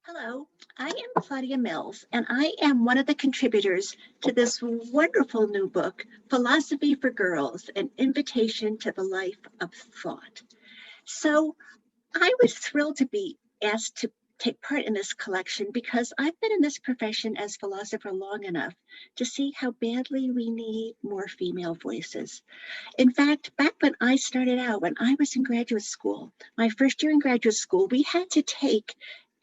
Hello, I am Claudia Mills, and I am one of the contributors to this wonderful new book, Philosophy for Girls, An Invitation to the Life of Thought. So I was thrilled to be asked to take part in this collection because I've been in this profession as philosopher long enough to see how badly we need more female voices. In fact, back when I started out, when I was in graduate school, my first year in graduate school, we had to take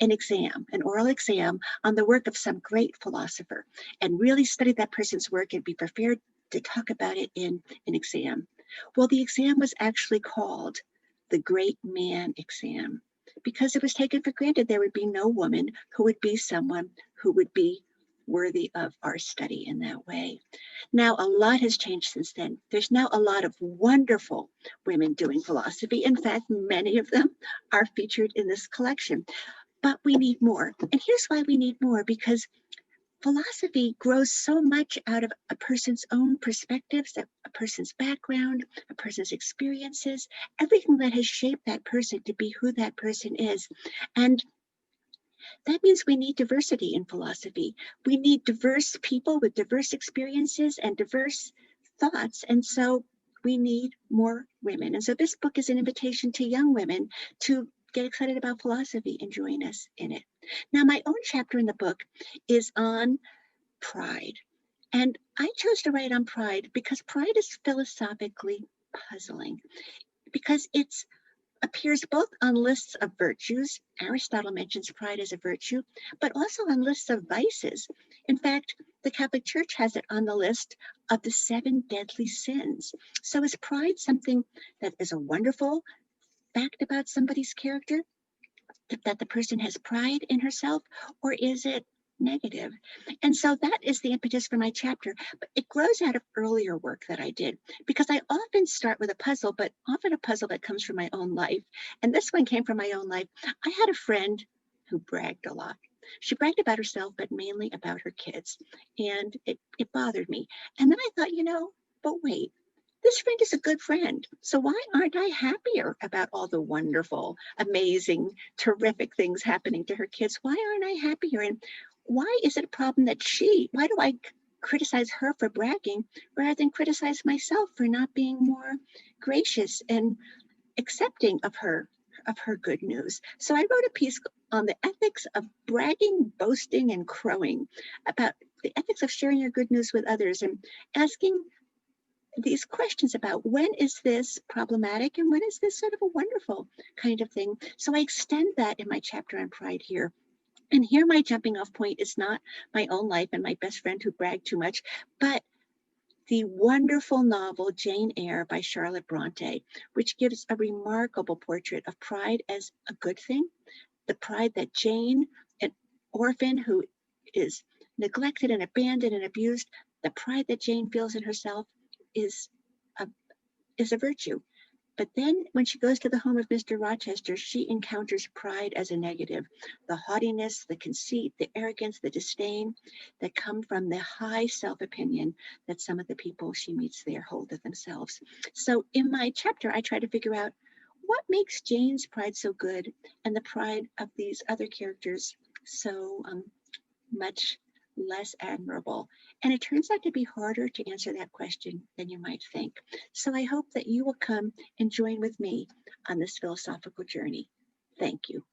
an oral exam on the work of some great philosopher and really study that person's work and be prepared to talk about it in an exam. Well, the exam was actually called the Great Man Exam because it was taken for granted there would be no woman who would be someone who would be worthy of our study in that way. Now, a lot has changed since then. There's now a lot of wonderful women doing philosophy. In fact, many of them are featured in this collection. But we need more. And here's why we need more, because philosophy grows so much out of a person's own perspectives, a person's background, a person's experiences, everything that has shaped that person to be who that person is. And that means we need diversity in philosophy. We need diverse people with diverse experiences and diverse thoughts. And so we need more women. And so this book is an invitation to young women to get excited about philosophy and join us in it. Now, my own chapter in the book is on pride. And I chose to write on pride because pride is philosophically puzzling, because it's appears both on lists of virtues. Aristotle mentions pride as a virtue, but also on lists of vices. In fact, the Catholic Church has it on the list of the 7 deadly sins. So is pride something that is a wonderful fact about somebody's character, that the person has pride in herself, or is it negative? And so that is the impetus for my chapter, but it grows out of earlier work that I did, because I often start with a puzzle, but often a puzzle that comes from my own life. And this one came from my own life. I had a friend who bragged a lot. She bragged about herself, but mainly about her kids. And it bothered me. And then I thought, but wait, this friend is a good friend. So why aren't I happier about all the wonderful, amazing, terrific things happening to her kids? Why aren't I happier? And why is it a problem why do I criticize her for bragging rather than criticize myself for not being more gracious and accepting of her good news? So I wrote a piece on the ethics of bragging, boasting, and crowing, about the ethics of sharing your good news with others, and asking these questions about when is this problematic and when is this sort of a wonderful kind of thing. So I extend that in my chapter on pride here. And here my jumping off point is not my own life and my best friend who bragged too much, but the wonderful novel Jane Eyre by Charlotte Bronte, which gives a remarkable portrait of pride as a good thing. The pride that Jane, an orphan who is neglected and abandoned and abused, the pride that Jane feels in herself is a virtue. But then when she goes to the home of Mr. Rochester, she encounters pride as a negative. The haughtiness, the conceit, the arrogance, the disdain that come from the high self-opinion that some of the people she meets there hold of themselves. So in my chapter, I try to figure out what makes Jane's pride so good and the pride of these other characters so much less admirable. And it turns out to be harder to answer that question than you might think. So I hope that you will come and join with me on this philosophical journey. Thank you.